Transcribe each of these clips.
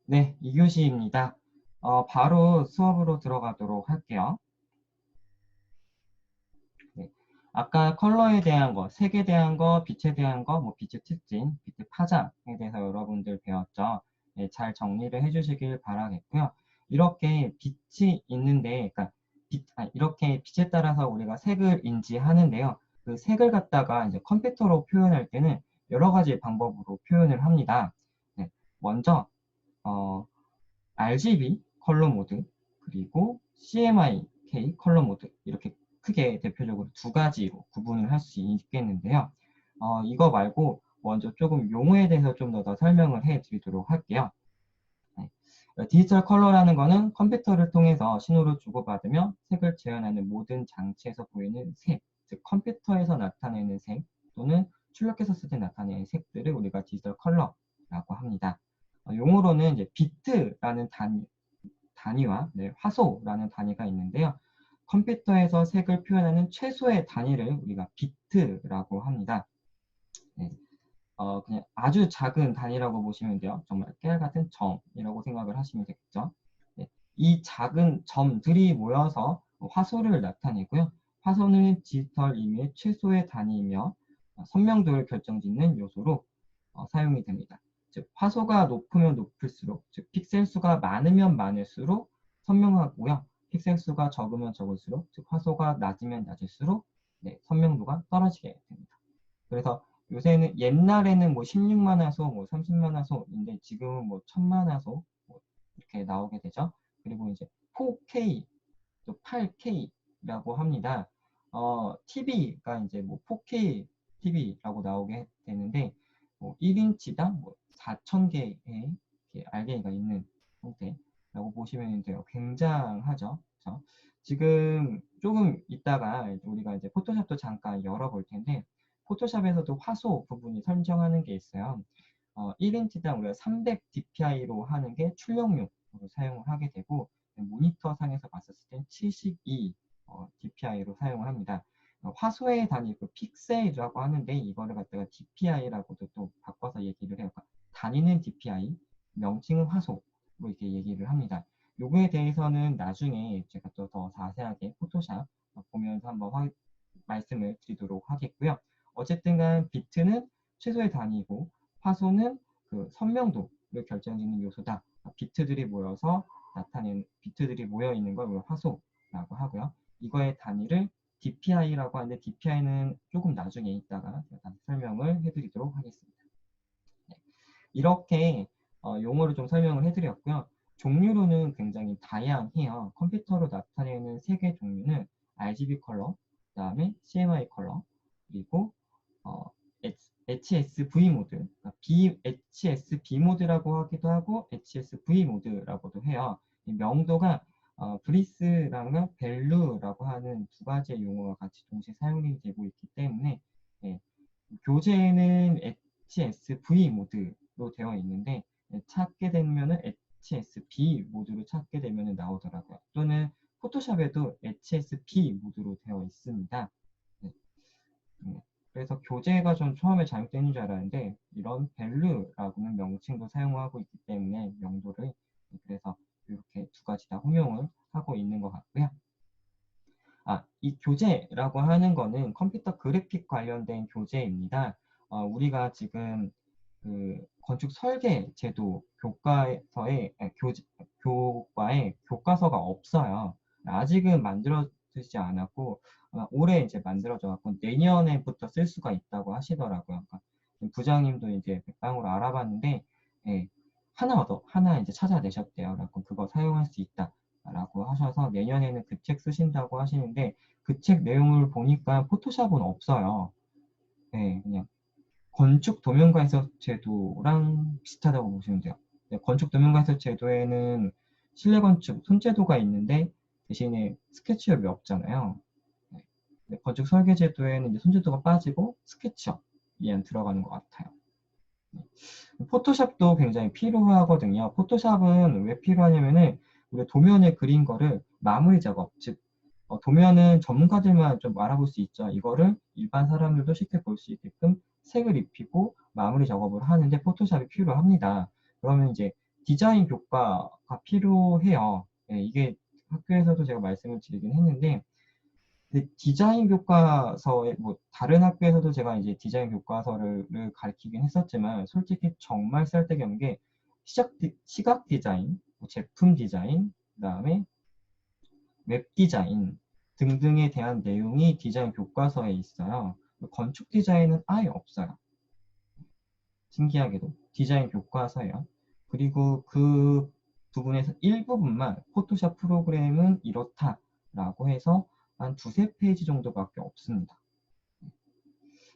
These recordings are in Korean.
네, 이교시입니다. 바로 수업으로 들어가도록 할게요. 네. 아까 컬러에 대한 거, 색에 대한 거, 빛에 대한 거, 뭐 빛의 특징, 빛의 파장에 대해서 여러분들 배웠죠. 네, 잘 정리를 해주시길 바라겠고요. 이렇게 빛이 있는데, 그러니까 이렇게 빛에 따라서 우리가 색을 인지하는데요. 그 색을 갖다가 이제 컴퓨터로 표현할 때는 여러 가지 방법으로 표현을 합니다. 네, 먼저 RGB 컬러 모드 그리고 CMYK 컬러 모드 이렇게 크게 대표적으로 두 가지로 구분을 할 수 있겠는데요. 이거 말고 먼저 조금 용어에 대해서 좀 더 설명을 해 드리도록 할게요. 네. 디지털 컬러라는 거는 컴퓨터를 통해서 신호를 주고받으며 색을 재현하는 모든 장치에서 보이는 색, 즉 컴퓨터에서 나타내는 색 또는 출력해서 때 나타내는 색들을 우리가 디지털 컬러라고 합니다. 용어로는 이제 비트라는 단위와 화소라는 단위가 있는데요. 컴퓨터에서 색을 표현하는 최소의 단위를 우리가 비트라고 합니다. 네. 그냥 아주 작은 단위라고 보시면 돼요. 정말 깨알 같은 점이라고 생각을 하시면 되겠죠. 네. 이 작은 점들이 모여서 화소를 나타내고요. 화소는 디지털 임의의 최소의 단위이며 선명도를 결정짓는 요소로 사용이 됩니다. 즉 화소가 높으면 높을수록, 즉 픽셀 수가 많으면 많을수록 선명하고요. 픽셀 수가 적으면 적을수록, 즉 화소가 낮으면 낮을수록 선명도가 떨어지게 됩니다. 그래서 요새는 옛날에는 뭐 16만 화소, 뭐 30만 화소인데 지금은 뭐 1000만 화소 뭐 이렇게 나오게 되죠. 그리고 이제 4K, 또 8K라고 합니다. TV가 이제 뭐 4K TV라고 나오게 되는데 뭐 1인치당 뭐 4,000개의 RGB가 있는 형태라고 보시면 돼요. 굉장하죠. 그렇죠? 지금 조금 있다가 우리가 이제 포토샵도 잠깐 열어볼 텐데 포토샵에서도 화소 부분이 설정하는 게 있어요. 1인치당 우리가 300 dpi로 하는 게 출력용으로 사용을 하게 되고 모니터 상에서 봤을 땐 72 dpi로 사용을 합니다. 화소의 단위 그 픽셀이라고 하는데 이거를 갖다가 dpi라고도 또 바꿔서 얘기를 해요. 그러니까 단위는 dpi, 명칭은 화소로 이렇게 얘기를 합니다. 요거에 대해서는 나중에 제가 또 더 자세하게 포토샵 보면서 한번 말씀을 드리도록 하겠고요. 어쨌든 간 비트는 최소의 단위이고 화소는 그 선명도를 결정짓는 요소다. 비트들이 모여서 나타낸 비트들이 모여 있는 걸 우리가 화소라고 하고요. 이거의 단위를 DPI라고 하는데 DPI는 조금 나중에 있다가 다시 설명을 해드리도록 하겠습니다. 네. 이렇게 용어를 좀 설명을 해드렸고요. 종류로는 굉장히 다양해요. 컴퓨터로 나타내는 색의 종류는 RGB 컬러, 그 다음에 CMY 컬러, 그리고 어, HSV 모드, HSB 모드라고 하기도 하고 HSV 모드라고도 해요. 이 명도가 브리스랑 벨루라고 하는 두 가지의 용어가 같이 동시에 사용이 되고 있기 때문에 예, 교재에는 HSV 모드로 되어 있는데 찾게 되면은 HSB 모드로 찾게 되면 나오더라고요. 또는 포토샵에도 HSP 모드로 되어 있습니다. 네. 그래서 교재가 좀 처음에 잘못된 줄 알았는데 이런 밸류라고는 명칭도 사용하고 있기 때문에 명도를 그래서 이렇게 두 가지 다 혼용을 하고 있는 것 같고요. 이 교재라고 하는 거는 컴퓨터 그래픽 관련된 교재입니다. 우리가 지금 그 건축 설계 제도 교과서에 교과에 교과서가 없어요. 아직은 만들어지지 않았고 올해 이제 만들어져 갖고 내년에부터 쓸 수가 있다고 하시더라고요. 그러니까 부장님도 이제 백방으로 알아봤는데 예, 하나 이제 찾아내셨대요. 그래서 그거 사용할 수 있다. 라고 하셔서 내년에는 그 책 쓰신다고 하시는데 그 책 내용을 보니까 포토샵은 없어요. 네, 그냥 건축 도면과 해석 제도랑 비슷하다고 보시면 돼요. 네, 건축 도면과 해석 제도에는 실내 건축 손제도가 있는데 대신에 스케치업이 없잖아요. 네, 건축 설계 제도에는 이제 손제도가 빠지고 스케치업이 안 들어가는 것 같아요. 포토샵도 굉장히 필요하거든요. 포토샵은 왜 필요하냐면은 우리 도면에 그린 거를 마무리 작업, 즉 도면은 전문가들만 좀 알아볼 수 있죠. 이거를 일반 사람들도 쉽게 볼 수 있게끔 색을 입히고 마무리 작업을 하는데 포토샵이 필요합니다. 그러면 이제 디자인 교과가 필요해요. 네, 이게 학교에서도 제가 말씀을 드리긴 했는데, 근데 디자인 교과서에 뭐 다른 학교에서도 제가 이제 디자인 교과서를 가르치긴 했었지만 솔직히 정말 쓸데기 없는 게 시각 디자인, 뭐 제품 디자인, 그다음에 웹 디자인 등등에 대한 내용이 디자인 교과서에 있어요. 건축 디자인은 아예 없어요. 신기하게도 디자인 교과서예요. 그리고 그 부분에서 일부분만 포토샵 프로그램은 이렇다라고 해서 한 두세 페이지 정도밖에 없습니다.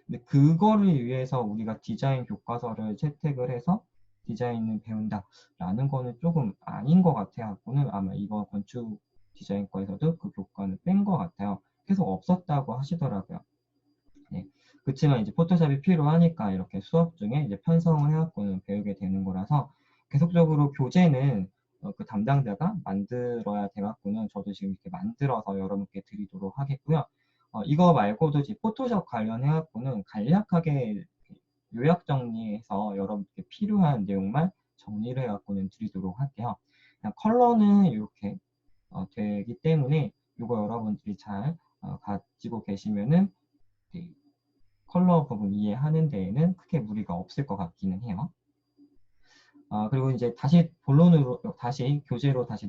근데 그거를 위해서 우리가 디자인 교과서를 채택을 해서 디자인을 배운다라는 거는 조금 아닌 것 같아갖고는 아마 이번 건축 디자인과에서도 그 교과는 뺀 것 같아요. 계속 없었다고 하시더라고요. 네. 그렇지만 이제 포토샵이 필요하니까 이렇게 수업 중에 이제 편성을 해갖고는 배우게 되는 거라서 계속적으로 교재는 그 담당자가 만들어야 돼갖고는 저도 지금 이렇게 만들어서 여러분께 드리도록 하겠고요. 이거 말고도 이제 포토샵 관련해갖고는 간략하게 요약 정리해서 여러분께 필요한 내용만 정리를 해갖고는 드리도록 할게요. 그냥 컬러는 이렇게 되기 때문에 이거 여러분들이 잘 가지고 계시면은 컬러 부분 이해하는 데에는 크게 무리가 없을 것 같기는 해요. 그리고 이제 다시 본론으로, 다시 교재로 다시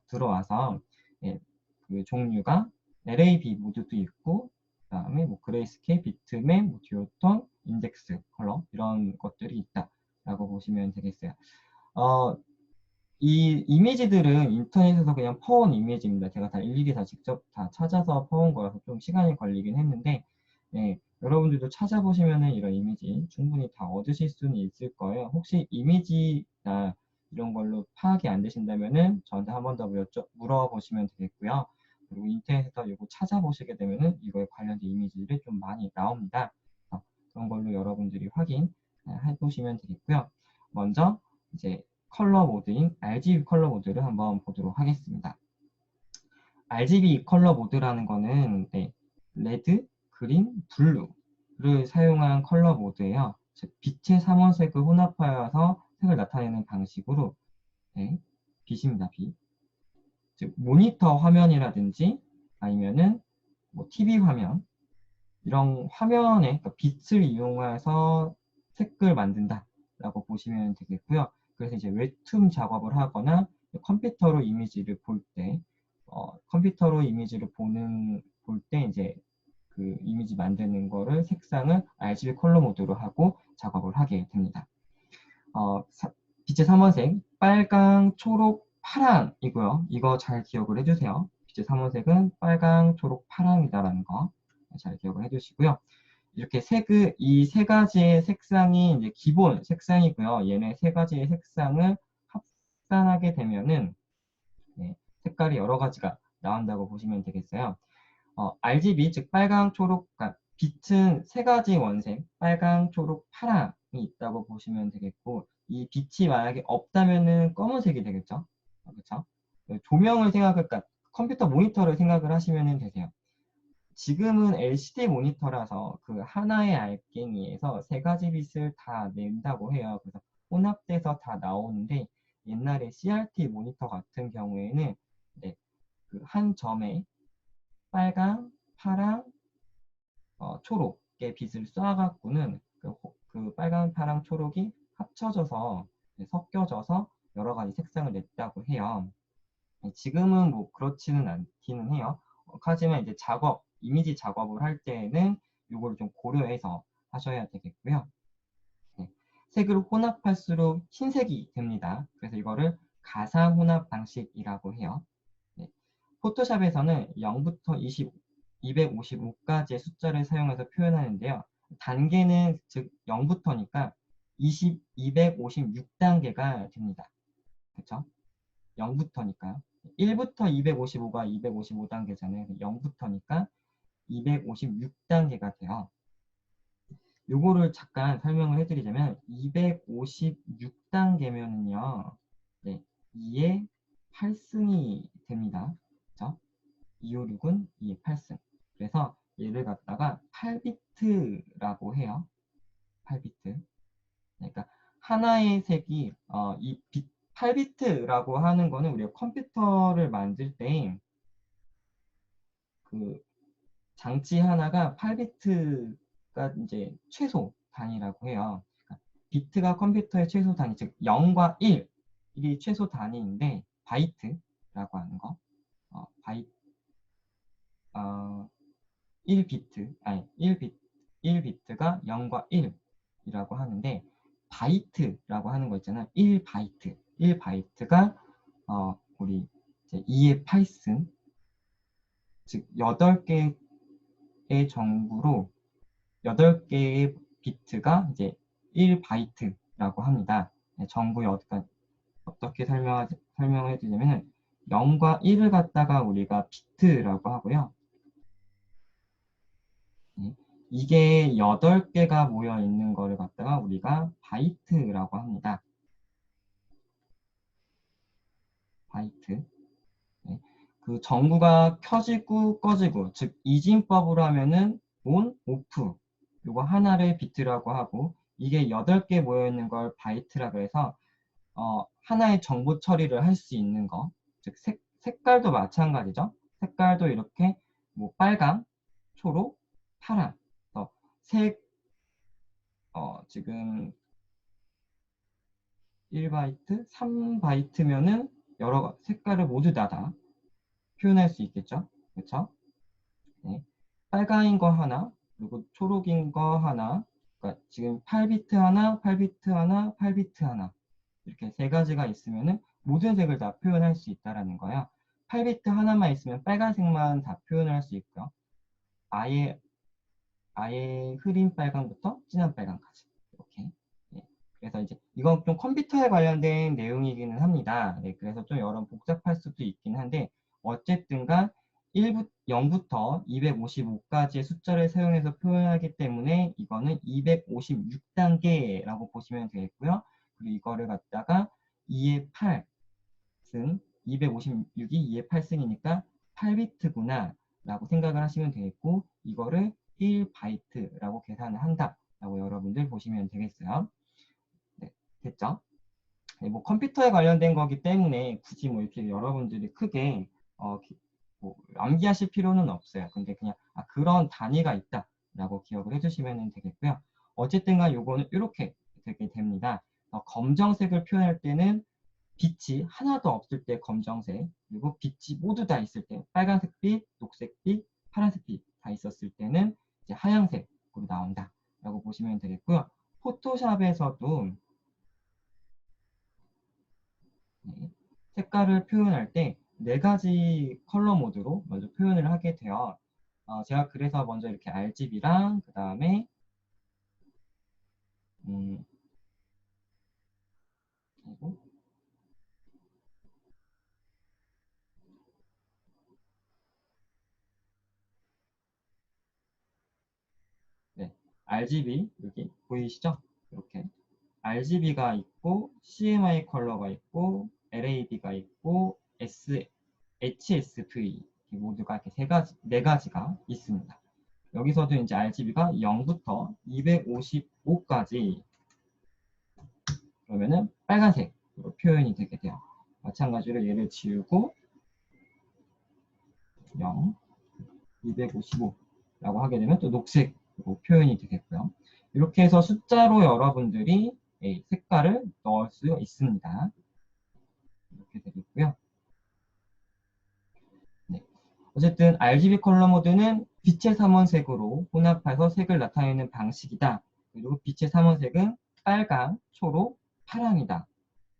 들어와서, 예, 그 종류가 LAB 모드도 있고, 그 다음에 뭐 그레이스케일, 비트맵, 뭐 듀오톤, 인덱스, 컬러, 이런 것들이 있다라고 보시면 되겠어요. 이 이미지들은 인터넷에서 그냥 퍼온 이미지입니다. 제가 다 일일이 다 직접 다 찾아서 퍼온 거라서 좀 시간이 걸리긴 했는데, 네, 여러분들도 찾아보시면은 이런 이미지 충분히 다 얻으실 수는 있을 거예요. 혹시 이미지나 이런 걸로 파악이 안 되신다면은 저한테 한 번 더 물어보시면 되겠고요. 그리고 인터넷에서 이거 찾아보시게 되면은 이거에 관련된 이미지들이 좀 많이 나옵니다. 그런 걸로 여러분들이 확인해 보시면 되겠고요. 먼저 이제 컬러 모드인 RGB 컬러 모드를 한번 보도록 하겠습니다. RGB 컬러 모드라는 거는 레드, 그린, 블루를 사용한 컬러 모드예요. 즉 빛의 삼원색을 혼합하여서 색을 나타내는 방식으로 빛입니다. 빛. 즉 모니터 화면이라든지 아니면은 뭐 TV 화면 이런 화면에 그러니까 빛을 이용해서 색을 만든다라고 보시면 되겠고요. 그래서 이제 웹툰 작업을 하거나 컴퓨터로 이미지를 볼 때, 컴퓨터로 이미지를 볼 때 이제 그 이미지 만드는 거를 색상을 RGB 컬러 모드로 하고 작업을 하게 됩니다. 빛의 삼원색, 빨강, 초록, 파랑이고요. 이거 잘 기억을 해주세요. 빛의 삼원색은 빨강, 초록, 파랑이다라는 거 잘 기억을 해주시고요. 이렇게 이 세 가지의 색상이 이제 기본 색상이고요. 얘네 세 가지의 색상을 합산하게 되면은 색깔이 여러 가지가 나온다고 보시면 되겠어요. RGB 즉 빨강, 초록, 그러니까 빛은 세 가지 원색 빨강, 초록, 파랑이 있다고 보시면 되겠고 이 빛이 만약에 없다면은 검은색이 되겠죠. 그렇죠? 조명을 그러니까 컴퓨터 모니터를 생각을 하시면 되세요. 지금은 LCD 모니터라서 그 하나의 알갱이에서 세 가지 빛을 다 낸다고 해요. 그래서 혼합돼서 다 나오는데 옛날에 CRT 모니터 같은 경우에는 그 한 점에 빨강, 파랑, 초록의 빛을 쏴갖고는 그 빨강, 파랑, 초록이 합쳐져서 섞여져서 여러 가지 색상을 냈다고 해요. 지금은 뭐 그렇지는 않기는 해요. 하지만 이제 이미지 작업을 할 때는 이걸 좀 고려해서 하셔야 되겠고요. 색을 혼합할수록 흰색이 됩니다. 그래서 이거를 가상 혼합 방식이라고 해요. 포토샵에서는 0부터 255까지의 숫자를 사용해서 표현하는데요. 단계는 즉 0부터니까 256단계가 됩니다. 그렇죠? 0부터니까요. 1부터 255가 255단계잖아요. 0부터니까 256단계가 돼요. 요거를 잠깐 설명을 해드리자면 256단계면은요. 2의 8승이 됩니다. 그렇죠? 256은 2의 8승. 그래서 얘를 갖다가 8비트라고 해요. 8비트. 그러니까 하나의 색이 8비트라고 하는 거는 우리가 컴퓨터를 만들 때 그 장치 하나가 8비트가 이제 최소 단위라고 해요. 그러니까 비트가 컴퓨터의 최소 단위, 즉 0과 1, 이 최소 단위인데 바이트라고 하는 거, 바이, 1비트, 아니 1비트가 0과 1이라고 하는데 바이트라고 하는 거 있잖아요. 1바이트, 1바이트가 우리 이제 2의 8승, 즉 8개의 정부로 8개의 비트가 이제 1바이트라고 합니다. 정부에 어떻게 설명해 드리냐면은 0과 1을 갖다가 우리가 비트라고 하고요. 이게 8개가 모여 있는 거를 갖다가 우리가 바이트라고 합니다. 바이트. 그 전구가 켜지고 꺼지고, 즉 이진법으로 하면은 온, 오프, 요거 하나를 비트라고 하고, 이게 8개 모여 있는 걸 바이트라고 해서 하나의 정보 처리를 할 수 있는 거, 즉 색깔도 마찬가지죠. 색깔도 이렇게 뭐 빨강, 초록, 파란, 색, 지금 1바이트, 3바이트면은 여러 색깔을 모두 다 표현할 수 있겠죠. 그렇죠? 네. 빨강인 거 하나, 그리고 초록인 거 하나, 그러니까 지금 8비트 하나, 8비트 하나, 8비트 하나, 이렇게 세 가지가 있으면은 모든 색을 다 표현할 수 있다라는 거야. 8비트 하나만 있으면 빨간색만 다 표현을 할 수 있고요. 아예 흐린 빨강부터 진한 빨강까지 이렇게. 예. 그래서 이제 이건 좀 컴퓨터에 관련된 내용이기는 합니다. 네, 그래서 좀 여러 복잡할 수도 있긴 한데 어쨌든간 0부터 255까지의 숫자를 사용해서 표현하기 때문에 이거는 256단계라고 보시면 되겠고요. 그리고 이거를 갖다가 2의 8승, 256이 2의 8승이니까 8비트구나 라고 생각을 하시면 되겠고, 이거를 1바이트라고 계산을 한다 라고 여러분들 보시면 되겠어요. 네, 됐죠? 네, 뭐 컴퓨터에 관련된 거기 때문에 굳이 뭐 이렇게 여러분들이 크게 뭐 암기하실 필요는 없어요. 근데 그냥 그런 단위가 있다 라고 기억을 해주시면 되겠고요. 어쨌든간 요거는 이렇게 되게 됩니다. 검정색을 표현할 때는 빛이 하나도 없을 때 검정색, 그리고 빛이 모두 다 있을 때 빨간색빛, 녹색빛, 파란색빛 다 있었을 때는 이제 하얀색으로 나온다 라고 보시면 되겠고요. 포토샵에서도 색깔을 표현할 때 4가지 컬러 모드로 먼저 표현을 하게 돼요. 제가 그래서 먼저 이렇게 RGB랑 그 다음에 그리고 네, RGB 여기 보이시죠? 이렇게 RGB가 있고 CMY 컬러가 있고 LAB가 있고 HSV 모두가 이렇게 네 가지가 있습니다. 여기서도 이제 RGB가 0부터 255까지 그러면은 빨간색으로 표현이 되게 돼요. 마찬가지로 얘를 지우고 0, 255라고 하게 되면 또 녹색으로 표현이 되겠고요. 이렇게 해서 숫자로 여러분들이 색깔을 넣을 수 있습니다. 이렇게 되겠고요. 네. 어쨌든 RGB 컬러 모드는 빛의 삼원색으로 혼합해서 색을 나타내는 방식이다. 그리고 빛의 삼원색은 빨강, 초록, 파랑이다.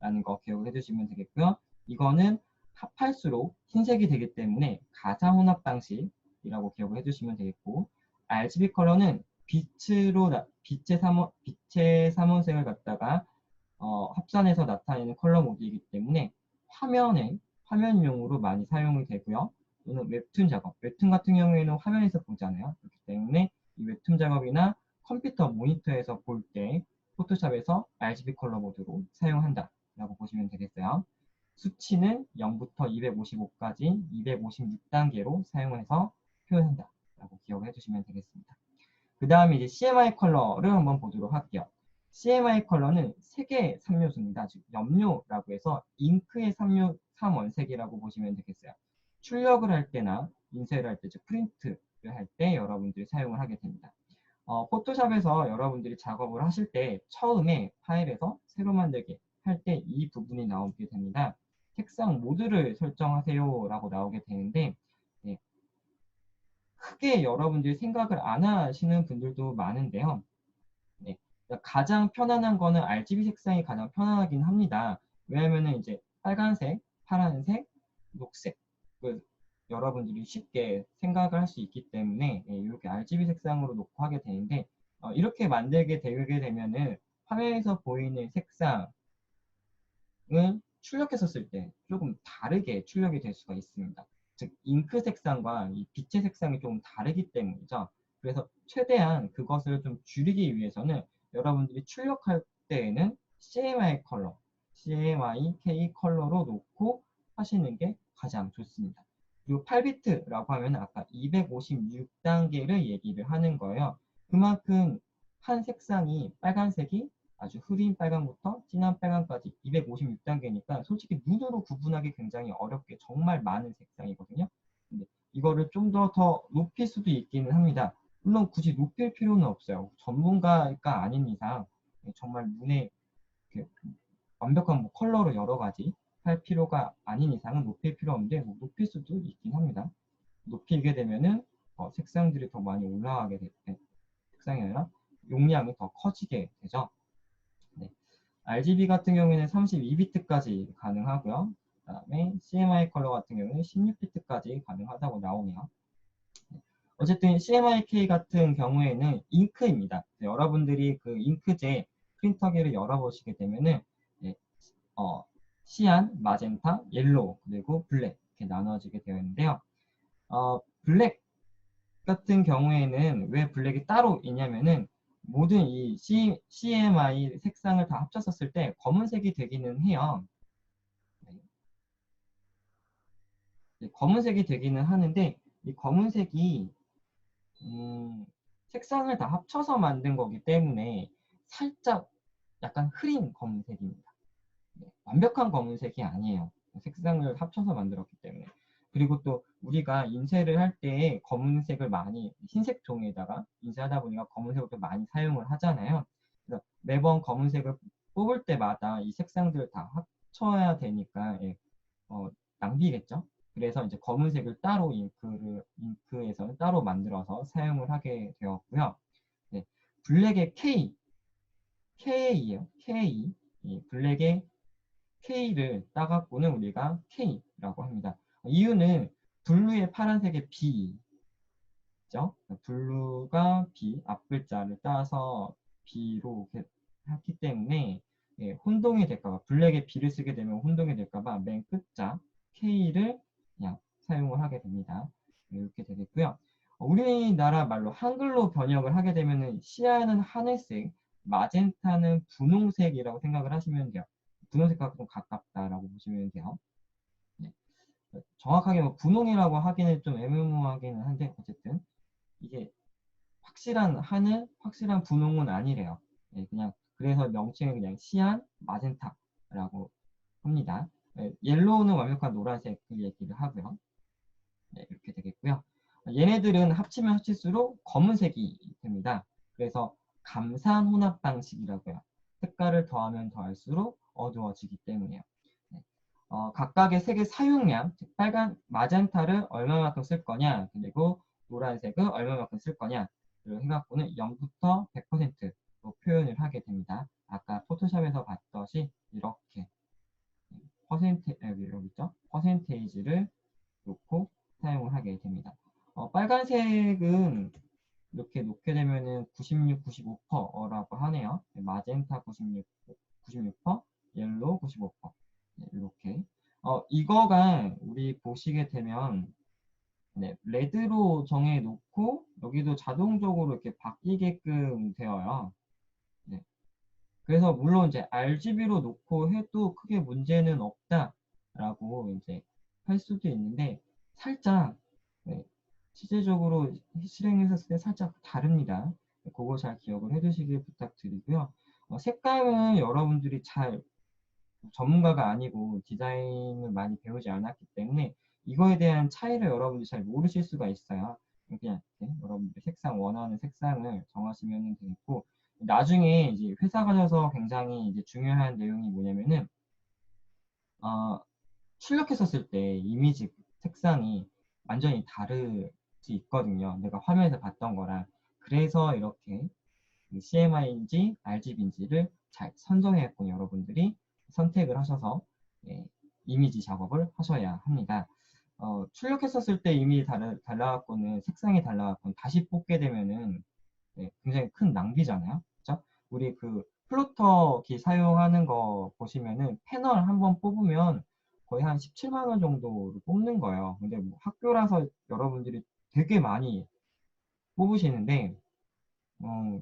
라는 거 기억을 해주시면 되겠고요. 이거는 합할수록 흰색이 되기 때문에 가상혼합 방식이라고 기억을 해주시면 되겠고, RGB 컬러는 빛의 삼원색을 갖다가 합산해서 나타내는 컬러 모드이기 때문에 화면용으로 많이 사용이 되고요. 또는 웹툰 작업, 웹툰 같은 경우에는 화면에서 보잖아요. 그렇기 때문에 이 웹툰 작업이나 컴퓨터 모니터에서 볼 때 포토샵에서 RGB 컬러 모드로 사용한다 라고 보시면 되겠어요. 수치는 0부터 255까지 256단계로 사용해서 표현한다 라고 기억을 해주시면 되겠습니다. 그 다음에 이제 CMY 컬러를 한번 보도록 할게요. CMY 컬러는 3개의 3요소입니다. 즉 염료라고 해서 잉크의 3원색이라고 보시면 되겠어요. 출력을 할 때나 인쇄를 할 때, 즉 프린트를 할 때 여러분들이 사용을 하게 됩니다. 포토샵에서 여러분들이 작업을 하실 때 처음에 파일에서 새로 만들기 할 때 이 부분이 나오게 됩니다. 색상 모드를 설정하세요 라고 나오게 되는데, 네, 크게 여러분들이 생각을 안 하시는 분들도 많은데요. 네, 가장 편안한 거는 RGB 색상이 가장 편안하긴 합니다. 왜냐면은 이제 빨간색, 파란색, 녹색, 여러분들이 쉽게 생각을 할 수 있기 때문에 이렇게 RGB 색상으로 놓고 하게 되는데, 이렇게 만들게 되게 되면은 화면에서 보이는 색상을 출력했었을 때 조금 다르게 출력이 될 수가 있습니다. 즉 잉크 색상과 이 빛의 색상이 좀 다르기 때문이죠. 그래서 최대한 그것을 좀 줄이기 위해서는 여러분들이 출력할 때에는 CMY 컬러, CMYK 컬러로 놓고 하시는 게 가장 좋습니다. 그리고 8비트라고 하면 아까 256단계를 얘기를 하는 거예요. 그만큼 한 색상이 빨간색이 아주 흐린 빨강부터 진한 빨강까지 256단계니까 솔직히 눈으로 구분하기 굉장히 어렵게 정말 많은 색상이거든요. 근데 이거를 좀 더 높일 수도 있기는 합니다. 물론 굳이 높일 필요는 없어요. 전문가가 아닌 이상 정말 눈에 완벽한 뭐 컬러로 여러 가지 할 필요가 아닌 이상은 높일 필요 없는데 뭐 높일 수도 있긴 합니다. 높이게 되면은 색상들이 더 많이 올라가게 될 색상이 아니라 용량이 더 커지게 되죠. 네. RGB 같은 경우에는 32비트까지 가능하고요. 그 다음에 CMY 컬러 같은 경우는 16비트까지 가능하다고 나오네요. 어쨌든 CMYK 같은 경우에는 잉크입니다. 여러분들이 그 잉크제 프린터기를 열어보시게 되면은 시안, 마젠타, 옐로우, 그리고 블랙 이렇게 나눠지게 되어 있는데요. 블랙 같은 경우에는 왜 블랙이 따로 있냐면은 모든 이 CMY 색상을 다 합쳤었을 때 검은색이 되기는 해요. 네, 검은색이 되기는 하는데 이 검은색이 색상을 다 합쳐서 만든 거기 때문에 살짝 약간 흐린 검은색입니다. 네, 완벽한 검은색이 아니에요. 색상을 합쳐서 만들었기 때문에. 그리고 또 우리가 인쇄를 할 때 검은색을 많이 흰색 종이에다가 인쇄하다 보니까 검은색을 또 많이 사용을 하잖아요. 그래서 매번 검은색을 뽑을 때마다 이 색상들을 다 합쳐야 되니까 낭비겠죠. 그래서 이제 검은색을 따로 잉크에서는 따로 만들어서 사용을 하게 되었고요. 네, 블랙의 K예요. K. 이 블랙의 K를 따갖고는 우리가 K라고 합니다. 이유는 블루의 파란색의 B죠. 블루가 B, 앞글자를 따서 B로 했기 때문에 혼동이 될까봐, 블랙의 B를 쓰게 되면 혼동이 될까봐 맨 끝자 K를 그냥 사용을 하게 됩니다. 이렇게 되겠고요. 우리나라 말로 한글로 번역을 하게 되면은 시아는 하늘색, 마젠타는 분홍색이라고 생각을 하시면 돼요. 분홍색과 좀 가깝다라고 보시면 돼요. 네. 정확하게 뭐 분홍이라고 하기는 좀 애매모호하기는 한데 어쨌든 이게 확실한 하늘, 확실한 분홍은 아니래요. 네, 그냥 그래서 명칭은 그냥 시안, 마젠타라고 합니다. 네, 옐로우는 완벽한 노란색을 얘기를 하고요. 네, 이렇게 되겠고요. 얘네들은 합치면 합칠수록 검은색이 됩니다. 그래서 감산 혼합 방식이라고요. 색깔을 더하면 더할수록 어두워지기 때문이에요. 네. 각각의 색의 사용량, 즉 빨간 마젠타를 얼마만큼 쓸 거냐, 그리고 노란색을 얼마만큼 쓸 거냐를 해갖고는 0부터 100%로 표현을 하게 됩니다. 아까 포토샵에서 봤듯이 이렇게 여기 있죠? 퍼센테이지를 놓고 사용을 하게 됩니다. 빨간색은 이렇게 놓게 되면은 96, 95%라고 하네요. 마젠타 96%, 옐로우 95%. 이렇게. 이거가 우리 보시게 되면 네, 레드로 정해 놓고 여기도 자동적으로 이렇게 바뀌게끔 되어요. 네. 그래서 물론 이제 RGB로 놓고 해도 크게 문제는 없다라고 이제 할 수도 있는데 살짝 네, 실제적으로 실행했었을 때 살짝 다릅니다. 그거 잘 기억을 해두시길 부탁드리고요. 색감은 여러분들이 잘 전문가가 아니고 디자인을 많이 배우지 않았기 때문에 이거에 대한 차이를 여러분들이 잘 모르실 수가 있어요. 그냥 이렇게 여러분들이 색상 원하는 색상을 정하시면 되겠고, 나중에 이제 회사 가셔서 굉장히 이제 중요한 내용이 뭐냐면은 출력했었을 때 이미지 색상이 완전히 다를 수 있거든요. 내가 화면에서 봤던 거랑. 그래서 이렇게 CMY인지 RGB인지를 잘 선정해갖고 여러분들이 선택을 하셔서 예, 이미지 작업을 하셔야 합니다. 출력했었을 때 이미 달라갖고는 색상이 달라갖고 다시 뽑게 되면은 굉장히 큰 낭비잖아요. 그죠? 우리 그 플로터기 사용하는 거 보시면은 패널 한번 뽑으면 거의 한 17만 원 정도를 뽑는 거예요. 근데 뭐 학교라서 여러분들이 되게 많이 뽑으시는데 어,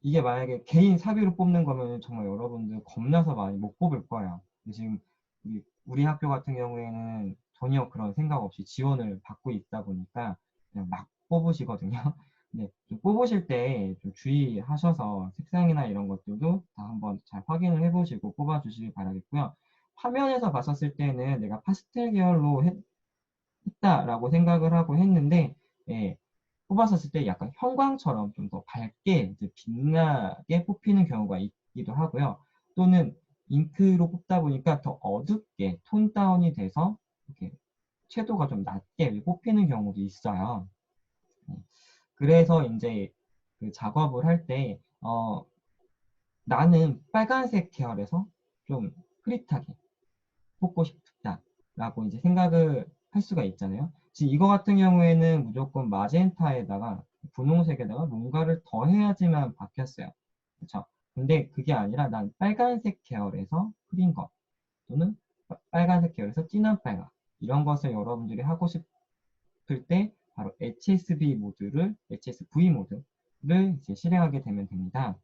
이게 만약에 개인 사비로 뽑는 거면 정말 여러분들 겁나서 많이 못 뽑을 거예요. 지금 우리 학교 같은 경우에는 전혀 그런 생각 없이 지원을 받고 있다 보니까 그냥 막 뽑으시거든요. 네, 좀 뽑으실 때 좀 주의하셔서 색상이나 이런 것들도 다 한번 잘 확인을 해보시고 뽑아주시기 바라겠고요. 화면에서 봤었을 때는 내가 파스텔 계열로 했다라고 생각을 하고 했는데, 예, 뽑았었을 때 약간 형광처럼 좀 더 밝게 이제 빛나게 뽑히는 경우가 있기도 하고요. 또는 잉크로 뽑다 보니까 더 어둡게 톤 다운이 돼서 이렇게 채도가 좀 낮게 뽑히는 경우도 있어요. 네. 그래서 이제 그 작업을 할 때, 나는 빨간색 계열에서 좀 흐릿하게 뽑고 싶다라고 이제 생각을 할 수가 있잖아요. 지금 이거 같은 경우에는 무조건 마젠타에다가 분홍색에다가 뭔가를 더 해야지만 바뀌었어요. 그렇죠? 근데 그게 아니라 난 빨간색 계열에서 흐린 거 또는 빨간색 계열에서 진한 빨간 이런 것을 여러분들이 하고 싶을 때 바로 HSV 모드를 이제 실행하게 되면 됩니다.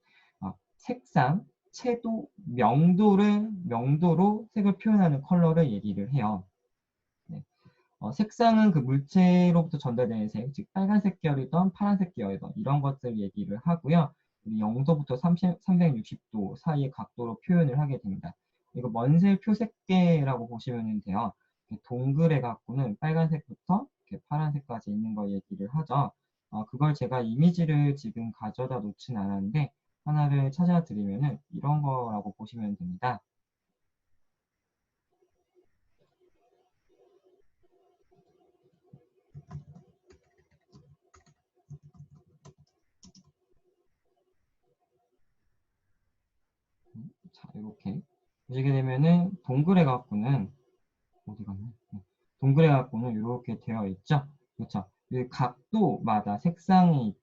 색상, 채도, 명도로 색을 표현하는 컬러를 얘기를 해요. 네. 색상은 그 물체로부터 전달되는 색, 즉 빨간색 계열이던 파란색 계열이던 이런 것들 얘기를 하고요. 0도부터 360도 사이의 각도로 표현을 하게 됩니다. 이거 먼셀 표색계라고 보시면 돼요. 동글해 갖고는 빨간색부터 파란색까지 있는 거 얘기를 하죠. 그걸 제가 이미지를 지금 가져다 놓진 않았는데 하나를 찾아 드리면은 이런 거라고 보시면 됩니다. 자, 이렇게 보시게 되면은 동글해 갖고는 어디 갔나? 동글해 갖고는 이렇게 되어 있죠. 그렇죠. 이 각도마다 색상이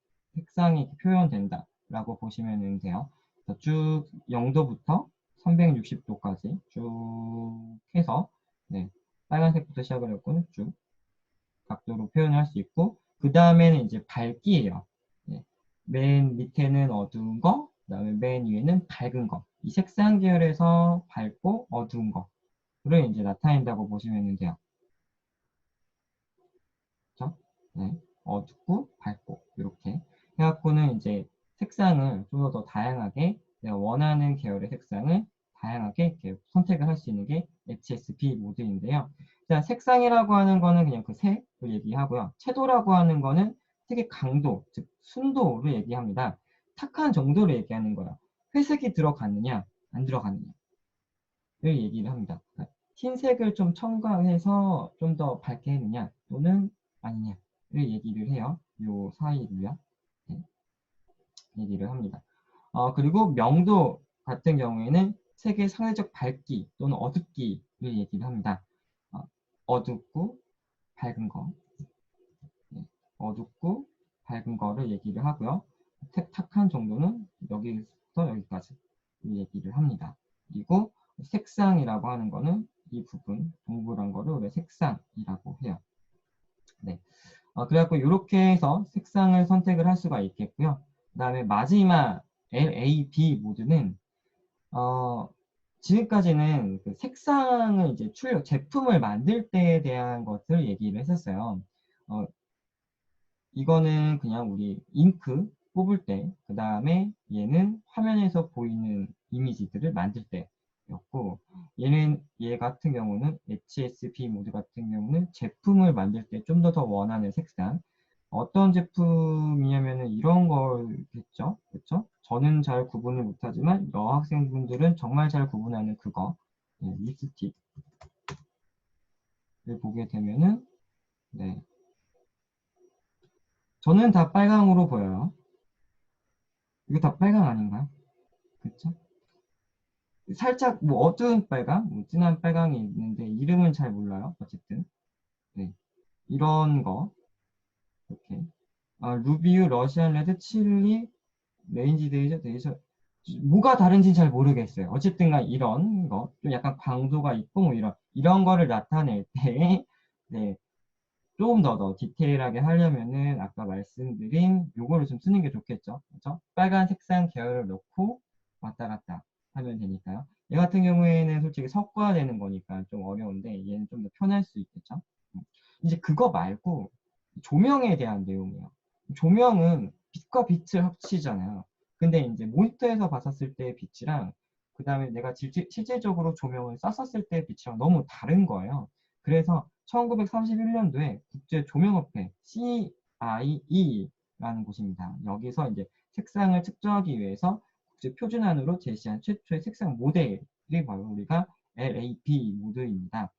표현된다라고 보시면 돼요. 쭉 0도부터 360도까지 쭉 해서 네, 빨간색부터 시작을 했고는 쭉 각도로 표현을 할 수 있고 그 다음에는 이제 밝기예요. 네. 맨 밑에는 어두운 거, 그 다음에 맨 위에는 밝은 거. 이 색상 계열에서 밝고 어두운 거를 이제 나타낸다고 보시면 돼요. 그렇죠? 네. 어둡고 밝고 이렇게 해갖고는 이제 색상을 좀 더 다양하게 내가 원하는 계열의 색상을 다양하게 이렇게 선택을 할 수 있는 게 HSP 모드인데요. 자, 색상이라고 하는 거는 그냥 그 색을 얘기하고요. 채도라고 하는 거는 색의 강도, 즉 순도를 얘기합니다. 탁한 정도를 얘기하는 거예요. 회색이 들어갔느냐, 안 들어갔느냐를 얘기를 합니다. 그러니까 흰색을 좀 첨가해서 좀 더 밝게 했느냐, 또는 아니냐를 얘기를 해요. 요 사이로요. 네, 얘기를 합니다. 그리고 명도 같은 경우에는 색의 상대적 밝기 또는 어둡기를 얘기를 합니다. 어둡고 밝은 거, 네, 어둡고 밝은 거를 얘기를 하고요. 탁한 정도는 여기부터 여기까지 얘기를 합니다. 그리고 색상이라고 하는 거는 이 부분 동그란 거를 우리가 색상이라고 해요. 네. 그래갖고 이렇게 해서 색상을 선택을 할 수가 있겠고요. 그 다음에 마지막 LAB 모드는 지금까지는 그 색상을 이제 제품을 만들 때에 대한 것을 얘기를 했었어요. 이거는 그냥 우리 잉크 뽑을 때, 그 다음에 얘는 화면에서 보이는 이미지들을 만들 때였고, 얘 같은 경우는 HSP 모드 같은 경우는 제품을 만들 때 좀 더 원하는 색상. 어떤 제품이냐면은 이런 거겠죠? 그쵸? 저는 잘 구분을 못하지만 여학생분들은 정말 잘 구분하는 그거, 립스틱을 보게 되면은, 네. 저는 다 빨강으로 보여요. 이거 다 빨강 아닌가요? 그쵸? 살짝 뭐 어두운 빨강, 뭐 진한 빨강이 있는데 이름은 잘 몰라요. 어쨌든 네. 이런 거 이렇게 루비유, 러시안 레드, 칠리, 레인지 데이저, 데이저 뭐가 다른지 잘 모르겠어요. 어쨌든 간 이런 거 좀 약간 광도가 있고 뭐 이런 거를 나타낼 때 네. 조금 더 디테일하게 하려면은 아까 말씀드린 요거를 좀 쓰는 게 좋겠죠. 그렇죠? 빨간 색상 계열을 넣고 왔다 갔다 하면 되니까요. 얘 같은 경우에는 솔직히 섞어야 되는 거니까 좀 어려운데 얘는 좀 더 편할 수 있겠죠. 이제 그거 말고 조명에 대한 내용이에요. 조명은 빛과 빛을 합치잖아요. 근데 이제 모니터에서 봤었을 때의 빛이랑 그 다음에 내가 실질적으로 조명을 쐈었을 때의 빛이랑 너무 다른 거예요. 그래서 1931년도에 국제조명업회 CIE라는 곳입니다. 여기서 이제 색상을 측정하기 위해서 국제 표준안으로 제시한 최초의 색상 모델이 바로 우리가 LAP 모드입니다.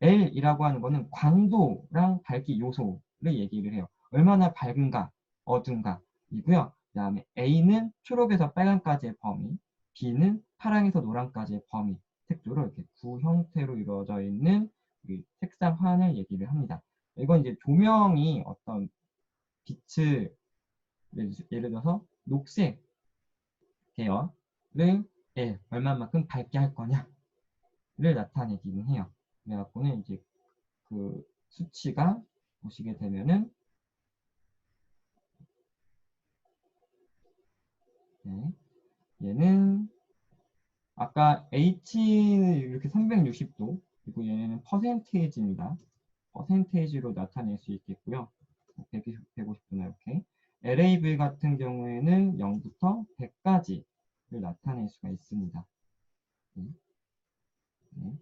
L이라고 하는 거는 광도랑 밝기 요소를 얘기를 해요. 얼마나 밝은가, 어두운가 이고요. 그 다음에 A는 초록에서 빨간까지의 범위, B는 파랑에서 노랑까지의 범위, 색조로 이렇게 구 형태로 이루어져 있는 색상환을 얘기를 합니다. 이건 이제 조명이 어떤 빛을 예를 들어서 녹색 계열을 얼마만큼 밝게 할 거냐를 나타내기는 해요. 그래갖고는 이제 그 수치가 보시게 되면은 네, 얘는 아까 H는 이렇게 360도 그리고 얘는 퍼센테이지입니다. 퍼센테이지로 나타낼 수 있겠고요. 120, 150도나 이렇게 LAV 같은 경우에는 0부터 100까지를 나타낼 수가 있습니다. 네. 네.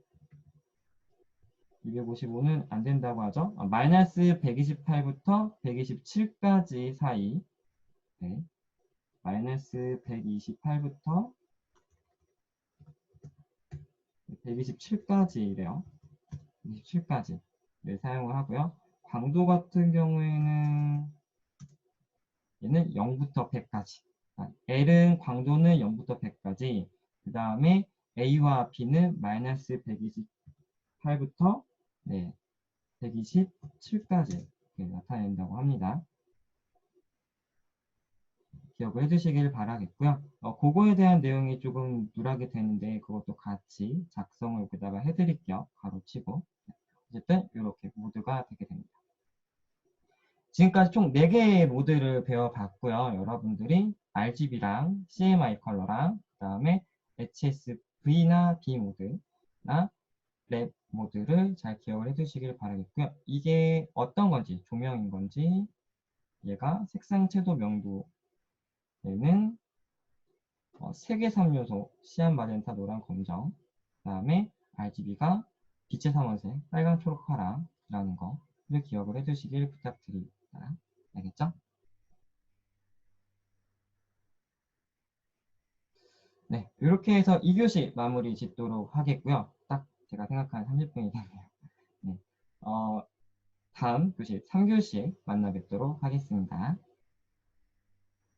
255는 안 된다고 하죠. 마이너스 128부터 127까지 사이 네. 마이너스 128부터 127까지래요. 27까지 사용을 하고요. 광도 같은 경우에는 얘는 0부터 100까지. L은 광도는 0부터 100까지. 그 다음에 A와 B는 마이너스 128부터 127까지 나타낸다고 합니다. 기억을 해주시길 바라겠고요. 그거에 대한 내용이 조금 누락이 되는데 그것도 같이 작성을 여기다가 해드릴게요. 가로치고. 어쨌든 이렇게 모드가 되게 됩니다. 지금까지 총 4개의 모드를 배워봤고요. 여러분들이 RGB랑 CMY 컬러랑 그 다음에 HSV나 B 모드나 랩 모드를 잘 기억을 해두시길 바라겠고요. 이게 어떤 건지, 조명인 건지, 얘가 색상 채도 명도 얘는 색의 3요소, 시안, 마젠타, 노란, 검정 그 다음에 RGB가 빛의 3원색, 빨강, 초록, 파랑이라는 거를 기억을 해두시길 부탁드립니다. 알겠죠? 네, 이렇게 해서 2교시 마무리 짓도록 하겠고요. 딱 제가 생각한 30분이 됐네요. 네, 다음 교시 3교시에 만나 뵙도록 하겠습니다.